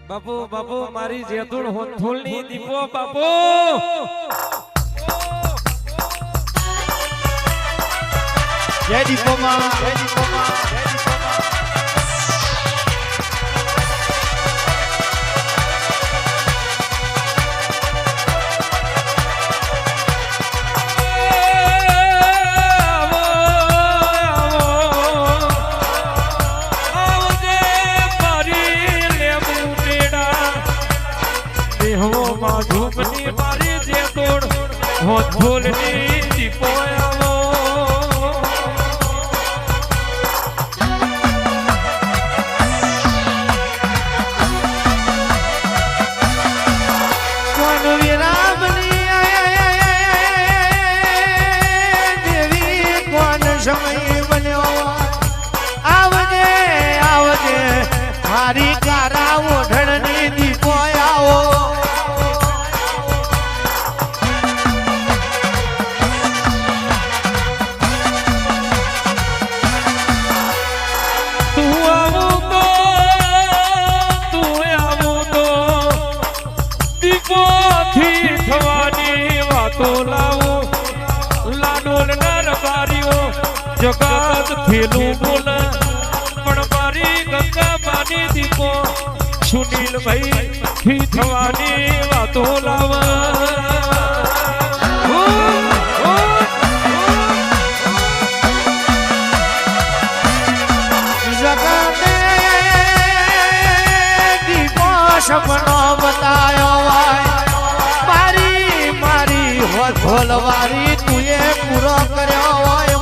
બાપુ બાપુ મારી જેતુણ હોથુલની દીપો બાપુ જય દીપોમાં જય દીપોમાં જય દીપોમાં ધૂપની મારી જે તોડ હોથુલની દીપો આવો કોણ વિરામની દેવી કોણ સમય બન્યો આવજે આવજે મારી કારા ઓઢણની દીપો આવો જગત થેલું બોલ પણ મારી ગંગા માની દીપો સુનિલ ભાઈ થી થવાની વાતો જગતે દીપો સપનો બતાયો મારી મારી હોલવારી તુએ પૂરો કર્યો હોય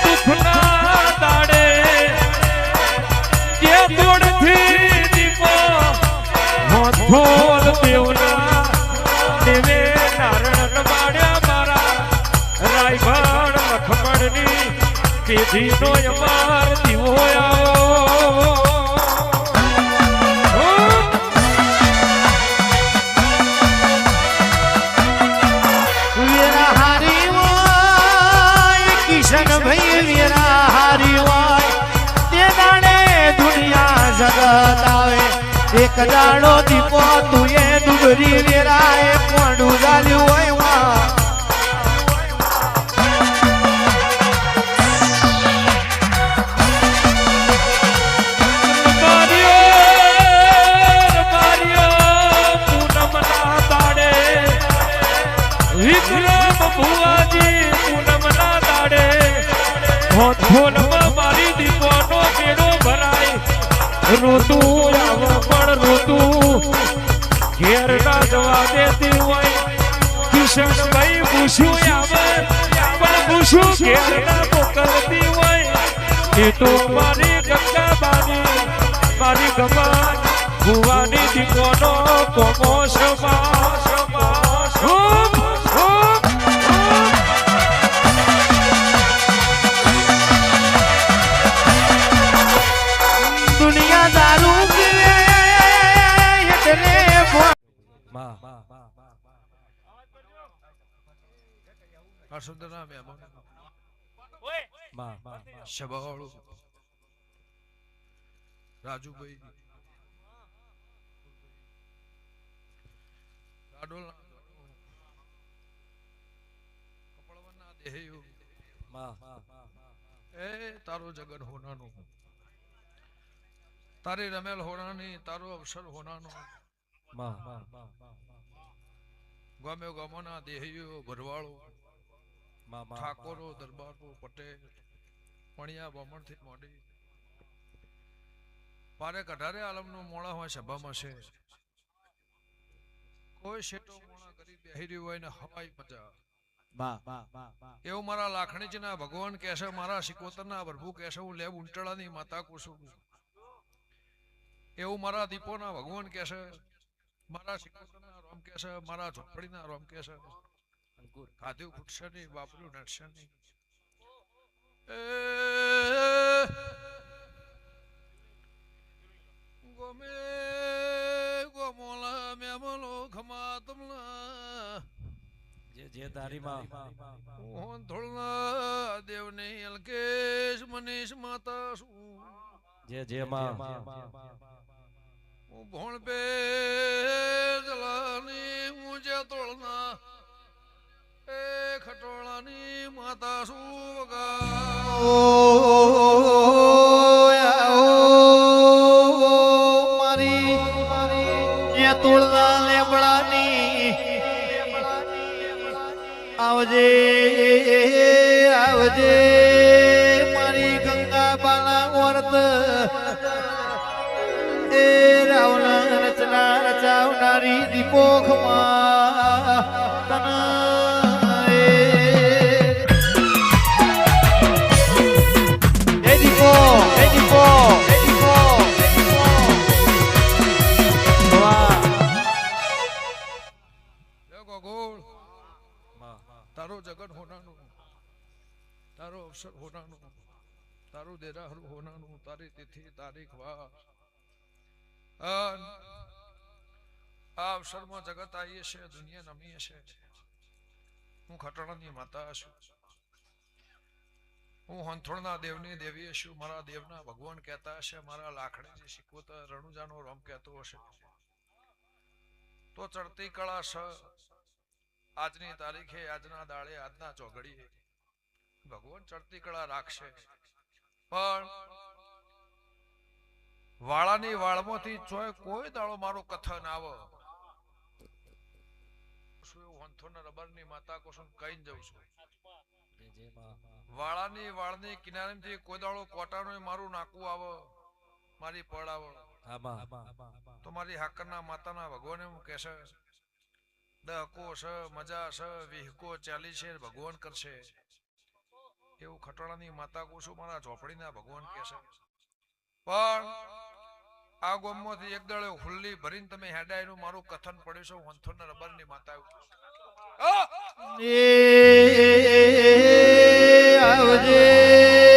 દુખના દાડે જે તોડથી દીપો હોથોલ દેવના દેવે નારણ માડ્યા મારા રાયભણ લખમણની પેઢીનો અમાર દીવો આવો એક દાડો દીપો તુએ ડુગરી વેરાએ કોંડું ગાલ્યું હોય મારી દીપોનો મેળો ભરાય ઋતુ આવો પણ ઋતુ ઘેર ના જવા દેતી હોય કિશનભાઈ પૂછ્યું આવે પણ પૂછ્યું ઘેર ના મોકલતી હોય એ તો મારી ગંગા મારી ગમા ભુવાની દીપોનો કોમો રાજુભાઈ એ તારો જગન હોનાનો તારી રમેલ હોનાની તારો અવસર હોનાનો ગમે ગમોના દેહીઓ ભરવાળો ઠાકોરો દરબારો પટેલ મણિયા બ્રાહ્મણ થી મોડી પારે કઢારે આલમનું મોળા હોય સભામાં છે કોઈ શેટો મોળા કરી બેહી રહ્યું હોય ને હવાઈ મજા એવું મારા લાખણીજીના ભગવાન કહેશે મારા શિકોતરના પ્રભુ કહેશે હું લેબ ઉંટળાની માતા કુસુમ એવું મારા દીપોના ભગવાન કહેશે મારા શિકોતરના રોમ કહેશે મારા ઝોપડીના રોમ કહેશે ખાધું ફૂટશે નહીં વાપર્યું નડશે નહીં ગમે ગોમોલા મેમલો ખમા તમલા જે તારીમાં હું ધોળના દેવની અલકેશ મનીષ માતા છું જેમાં હું ભોણ પે જલાની હું જે તોળના એ ખટોળાની માતા છું મારી તુળના લેબડાની આવજે આવજે મારી ગંગાબાના વર્ત એ રાવણ રચના રચાવનારી દીપોખમાં તના એ દીપો એ દીપો એ દીપો ગોળ તારો જગત હોનાનું તારો અવસર હોનાનું તારું દેરાહરું હોનાનું તારી તિથિ તારીખ વાર આ અવસરમાં જગત આવીએ છે દુનિયા નમીએ છે હું ખટણાની માતા છું હું હંથોળના દેવની દેવી છું મારા દેવના ભગવાન કહેતા હશે મારા લાખડીજી શીખવતા રણુજાનો રમ કહેતો હશે તો ચડતી કળા સ આજની તારીખે આજના દાડે આજના ચોઘડીએ ભગવાન ચડતી કળા રાખશે પણ વાળાની વાળમાંથી ચોય કોઈ દાડો મારો કથન આવ રબરની માતા કોશન કઈ જઉં છું વાળાની વાળની કિનારેથી કોઈ દાડો કોટાનો મારું નાકું આવ મારી પડ આવ તો મારી હાકરના માતાના ભગવાને હું કહેશે દહકો છે મજા છે વિહકો ચાલી છે ભગવાન કરશે એવું ખટોળાની માતા કહું છું મારા ઝોપડીના ભગવાન કહેશે પણ આ ગોમમાંથી એક દળે હુલ્લી ભરીને તમે હેડાયનું મારું કથન પડ્યું છે વંથોના રબરની માતા આવજે